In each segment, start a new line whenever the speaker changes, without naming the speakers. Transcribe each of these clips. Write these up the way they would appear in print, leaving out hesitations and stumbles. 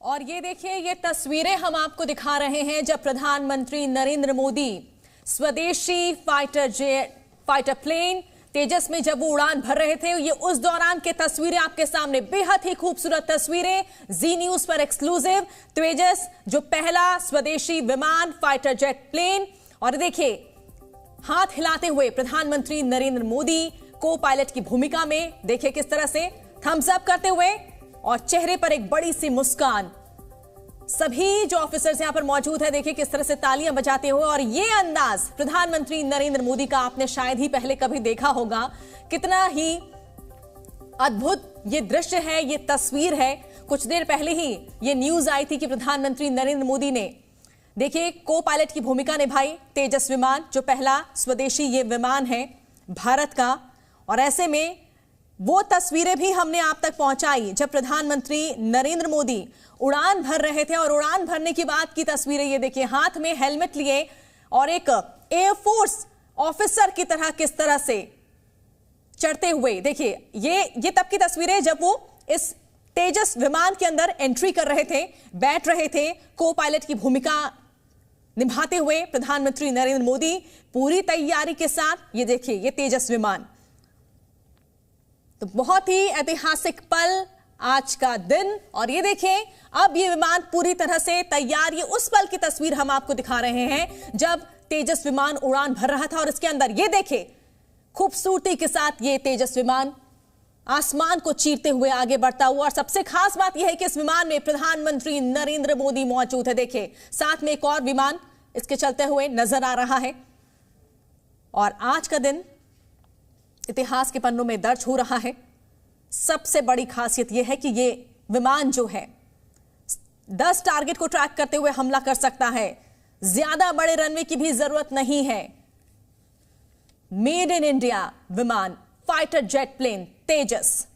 और ये देखिए, ये तस्वीरें हम आपको दिखा रहे हैं जब प्रधानमंत्री नरेंद्र मोदी स्वदेशी फाइटर प्लेन तेजस में जब वो उड़ान भर रहे थे। ये उस दौरान के तस्वीरें आपके सामने, बेहद ही खूबसूरत तस्वीरें, जी न्यूज पर एक्सक्लूसिव। तेजस जो पहला स्वदेशी विमान फाइटर जेट प्लेन, और देखिए हाथ हिलाते हुए प्रधानमंत्री नरेंद्र मोदी को पायलट की भूमिका में, देखिए किस तरह से थम्स अप करते हुए और चेहरे पर एक बड़ी सी मुस्कान। सभी जो ऑफिसर्स यहां पर मौजूद है, देखिए किस तरह से तालियां बजाते हुए। और ये अंदाज प्रधानमंत्री नरेंद्र मोदी का आपने शायद ही पहले कभी देखा होगा। कितना ही अद्भुत ये दृश्य है, ये तस्वीर है। कुछ देर पहले ही ये न्यूज आई थी कि प्रधानमंत्री नरेंद्र मोदी ने, देखिए, को पायलट की भूमिका निभाई तेजस विमान, जो पहला स्वदेशी ये विमान है भारत का। और ऐसे में वो तस्वीरें भी हमने आप तक पहुंचाई जब प्रधानमंत्री नरेंद्र मोदी उड़ान भर रहे थे। और उड़ान भरने की बात की तस्वीरें, ये देखिए, हाथ में हेलमेट लिए और एक एयरफोर्स ऑफिसर की तरह किस तरह से चढ़ते हुए। देखिए ये तब की तस्वीरें जब वो इस तेजस विमान के अंदर एंट्री कर रहे थे, बैठ रहे थे को पायलट की भूमिका निभाते हुए प्रधानमंत्री नरेंद्र मोदी पूरी तैयारी के साथ। ये देखिए, ये तेजस विमान, तो बहुत ही ऐतिहासिक पल आज का दिन। और ये देखें, अब ये विमान पूरी तरह से तैयार। ये उस पल की तस्वीर हम आपको दिखा रहे हैं जब तेजस विमान उड़ान भर रहा था। और इसके अंदर ये देखें, खूबसूरती के साथ ये तेजस विमान आसमान को चीरते हुए आगे बढ़ता हुआ। और सबसे खास बात यह है कि इस विमान में प्रधानमंत्री नरेंद्र मोदी मौजूद है। देखिए, साथ में एक और विमान इसके चलते हुए नजर आ रहा है। और आज का दिन इतिहास के पन्नों में दर्ज हो रहा है। सबसे बड़ी खासियत यह है कि ये विमान जो है 10 टारगेट को ट्रैक करते हुए हमला कर सकता है। ज्यादा बड़े रनवे की भी जरूरत नहीं है। मेड इन इंडिया विमान फाइटर जेट प्लेन तेजस।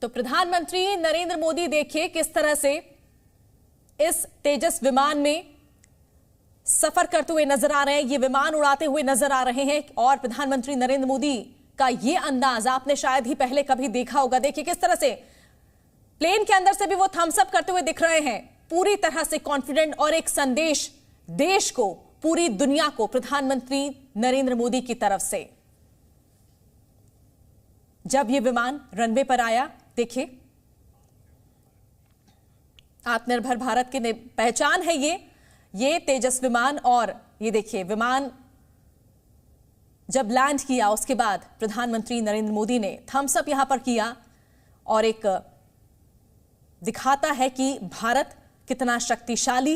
तो प्रधानमंत्री नरेंद्र मोदी देखिए किस तरह से इस तेजस विमान में सफर करते हुए नजर आ रहे हैं, ये विमान उड़ाते हुए नजर आ रहे हैं। और प्रधानमंत्री नरेंद्र मोदी का ये अंदाज आपने शायद ही पहले कभी देखा होगा। देखिए किस तरह से प्लेन के अंदर से भी वो थम्स अप करते हुए दिख रहे हैं, पूरी तरह से कॉन्फिडेंट। और एक संदेश देश को, पूरी दुनिया को, प्रधानमंत्री नरेंद्र मोदी की तरफ से। जब ये विमान रनवे पर आया, देखिए, आत्मनिर्भर भारत की पहचान है ये तेजस विमान। और ये देखिए, विमान जब लैंड किया उसके बाद प्रधानमंत्री नरेंद्र मोदी ने थम्स अप यहां पर किया और एक दिखाता है कि भारत कितना शक्तिशाली।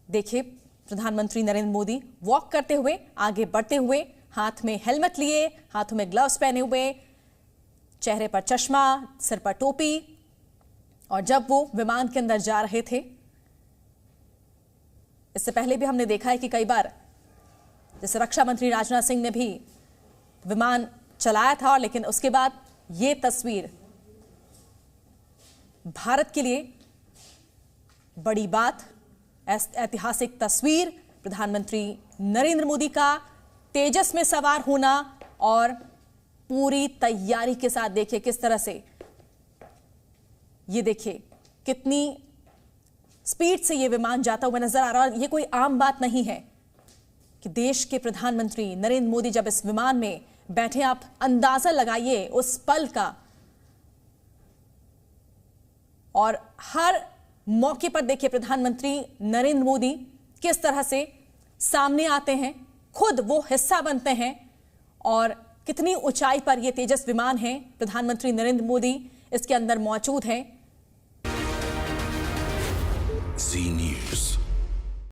देखिए, प्रधानमंत्री नरेंद्र मोदी वॉक करते हुए, आगे बढ़ते हुए, हाथ में हेलमेट लिए, हाथों में ग्लव्स पहने हुए, चेहरे पर चश्मा, सिर पर टोपी। और जब वो विमान के अंदर जा रहे थे, इससे पहले भी हमने देखा है कि कई बार, जैसे रक्षा मंत्री राजनाथ सिंह ने भी विमान चलाया था। लेकिन उसके बाद ये तस्वीर भारत के लिए बड़ी बात, ऐतिहासिक तस्वीर, प्रधानमंत्री नरेंद्र मोदी का तेजस में सवार होना और पूरी तैयारी के साथ। देखिए किस तरह से, ये देखिए कितनी स्पीड से ये विमान जाता हुआ नजर आ रहा है। ये कोई आम बात नहीं है कि देश के प्रधानमंत्री नरेंद्र मोदी जब इस विमान में बैठे, आप अंदाजा लगाइए उस पल का। और हर मौके पर देखिए प्रधानमंत्री नरेंद्र मोदी किस तरह से सामने आते हैं, खुद वो हिस्सा बनते हैं। और कितनी ऊंचाई पर यह तेजस विमान है, प्रधानमंत्री नरेंद्र मोदी इसके अंदर मौजूद है।
जी न्यूज।